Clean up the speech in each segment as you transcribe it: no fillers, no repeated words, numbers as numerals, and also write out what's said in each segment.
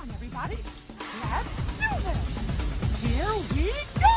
on, everybody. Let's do this. Here we go.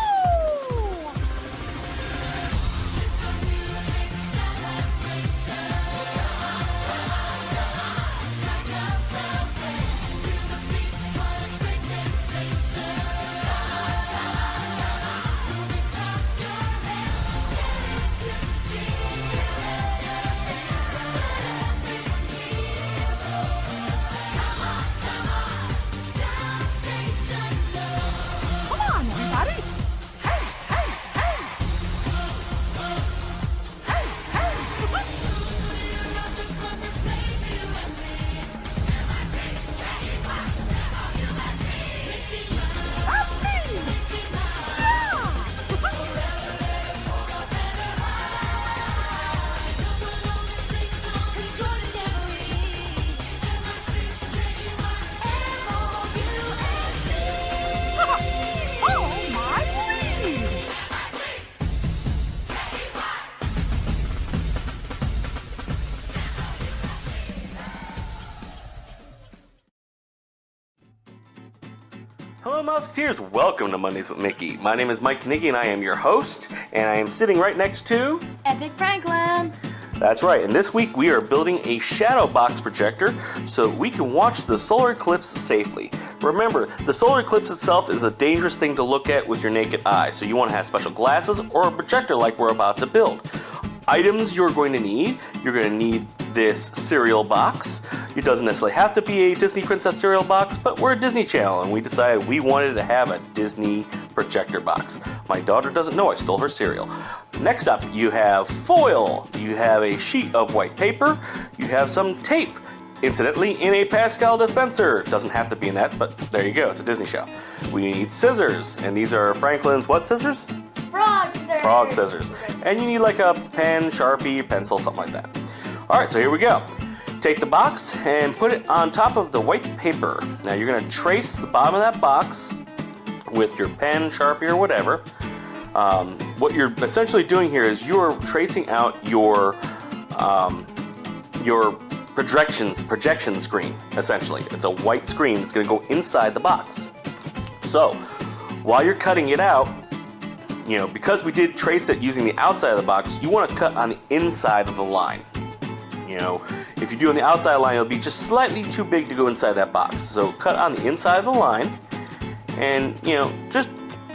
Hello Mouseketeers, welcome to Mondays with Mickey. My name is Mike Knigge and I am your host, and I am sitting right next to... Epic Franklin! That's right, and this week we are building a shadow box projector so we can watch the solar eclipse safely. Remember, the solar eclipse itself is a dangerous thing to look at with your naked eye, so you want to have special glasses or a projector like we're about to build. Items you're going to need this cereal box. It doesn't necessarily have to be a Disney Princess cereal box, but we're a Disney Channel and we decided we wanted to have a Disney projector box. My daughter doesn't know I stole her cereal. Next up, you have foil, you have a sheet of white paper, you have some tape, incidentally in a Pascal dispenser. Doesn't have to be in that, but there you go, it's a Disney show. We need scissors, and these are Franklin's what scissors? Frog scissors! Frog scissors. And you need like a pen, Sharpie, pencil, something like that. Alright, so here we go. Take the box and put it on top of the white paper. Now you're going to trace the bottom of that box with your pen, Sharpie, or whatever. What you're essentially doing here is you're tracing out your projection screen, essentially. It's a white screen that's going to go inside the box. So, while you're cutting it out, because we did trace it using the outside of the box, you want to cut on the inside of the line. If you do on the outside line, it'll be just slightly too big to go inside that box. So cut on the inside of the line, and just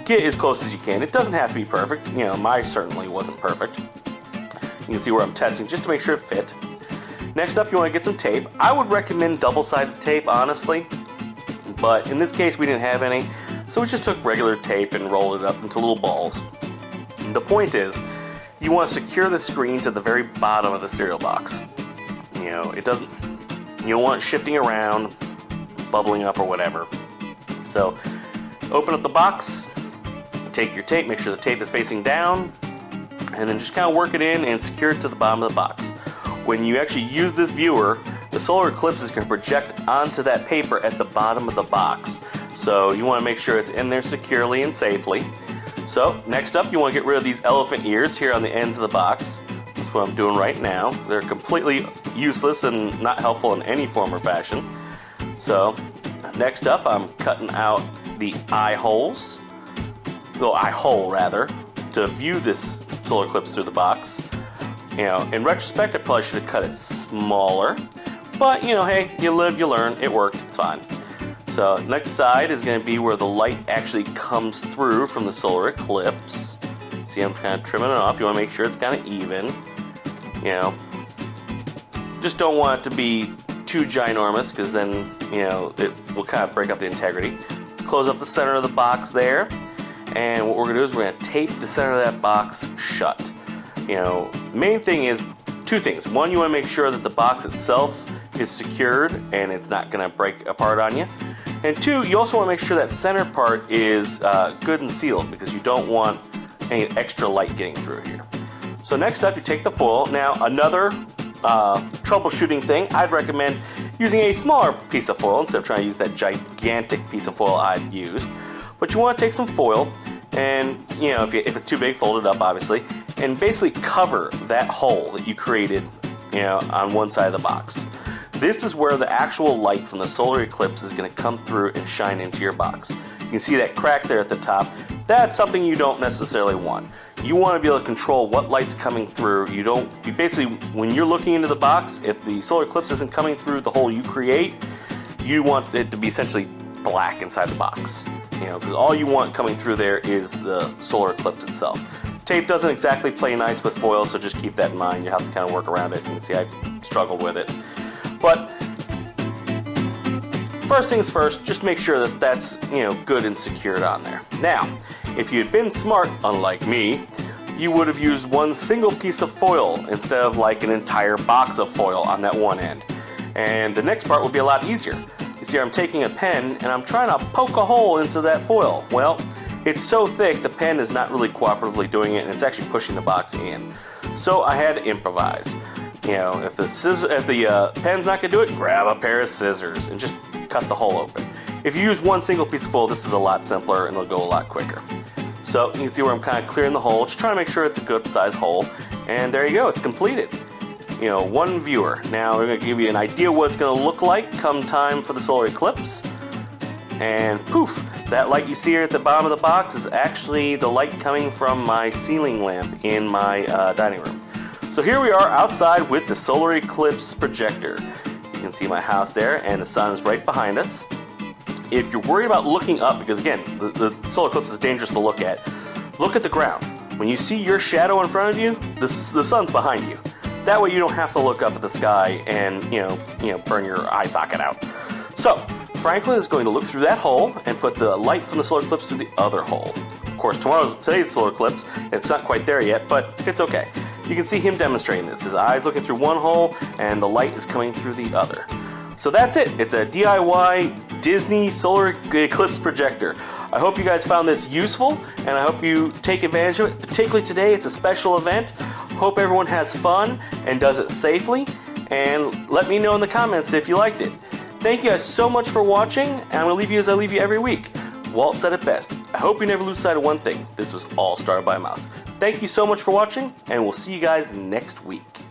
get as close as you can. It doesn't have to be perfect. Mine certainly wasn't perfect. You can see where I'm testing just to make sure it fit. Next up, you want to get some tape. I would recommend double-sided tape, honestly, but in this case we didn't have any, so we just took regular tape and rolled it up into little balls. And the point is, you want to secure the screen to the very bottom of the cereal box. You don't want it shifting around, bubbling up or whatever. So, open up the box, take your tape, make sure the tape is facing down, and then just kind of work it in and secure it to the bottom of the box. When you actually use this viewer, the solar eclipse is going to project onto that paper at the bottom of the box. So, you want to make sure it's in there securely and safely. So, next up, you want to get rid of these elephant ears here on the ends of the box. That's what I'm doing right now. They're completely useless and not helpful in any form or fashion. So, next up, I'm cutting out the eye holes. The eye hole, rather, to view this solar eclipse through the box. In retrospect, I probably should have cut it smaller. But, hey, you live, you learn. It worked. It's fine. So, next side is going to be where the light actually comes through from the solar eclipse. See, I'm kind of trimming it off. You want to make sure it's kind of even. Just don't want it to be too ginormous, because then, it will kind of break up the integrity. Close up the center of the box there. And what we're going to do is we're going to tape the center of that box shut. Main thing is two things. One, you want to make sure that the box itself is secured and it's not going to break apart on you. And two, you also want to make sure that center part is good and sealed, because you don't want any extra light getting through here. So next up, you take the foil. Now, another troubleshooting thing, I'd recommend using a smaller piece of foil instead of trying to use that gigantic piece of foil I've used. But you want to take some foil and, if it's too big, fold it up, obviously, and basically cover that hole that you created, on one side of the box. this is where the actual light from the solar eclipse is going to come through and shine into your box. You can see that crack there at the top. That's something you don't necessarily want. You want to be able to control what light's coming through. You basically, when you're looking into the box, if the solar eclipse isn't coming through the hole you create, you want it to be essentially black inside the box. You know, because all you want coming through there is the solar eclipse itself. Tape doesn't exactly play nice with foil, so just keep that in mind. You have to kind of work around it. You can see I struggled with it. But first things first, just make sure that that's, you know, good and secured on there. Now, if you had been smart, unlike me, you would have used one single piece of foil instead of like an entire box of foil on that one end. And the next part would be a lot easier. You see, I'm taking a pen and I'm trying to poke a hole into that foil. Well, it's so thick the pen is not really cooperatively doing it, and it's actually pushing the box in. So I had to improvise. You know, if the pen's not gonna do it, grab a pair of scissors and just cut the hole open. If you use one single piece of foil, this is a lot simpler and it'll go a lot quicker. So you can see where I'm kind of clearing the hole, just trying to make sure it's a good size hole. And there you go, it's completed. You know, one viewer. Now we're going to give you an idea what it's going to look like come time for the solar eclipse. And poof, that light you see here at the bottom of the box is actually the light coming from my ceiling lamp in my dining room. So here we are outside with the solar eclipse projector. You can see my house there, and the sun is right behind us. If you're worried about looking up, because again, the solar eclipse is dangerous to look at the ground. When you see your shadow in front of you, the sun's behind you. That way you don't have to look up at the sky and you know burn your eye socket out. So Franklin is going to look through that hole and put the light from the solar eclipse through the other hole. Of course, today's solar eclipse, it's not quite there yet, but it's okay. You can see him demonstrating this. His eye's looking through one hole and the light is coming through the other. So that's it. It's a DIY Disney solar eclipse projector. I hope you guys found this useful, and I hope you take advantage of it. Particularly today, it's a special event. Hope everyone has fun and does it safely, and let me know in the comments if you liked it. Thank you guys so much for watching, and I'm going to leave you as I leave you every week. Walt said it best. I hope you never lose sight of one thing. This was all started by a mouse. Thank you so much for watching, and we'll see you guys next week.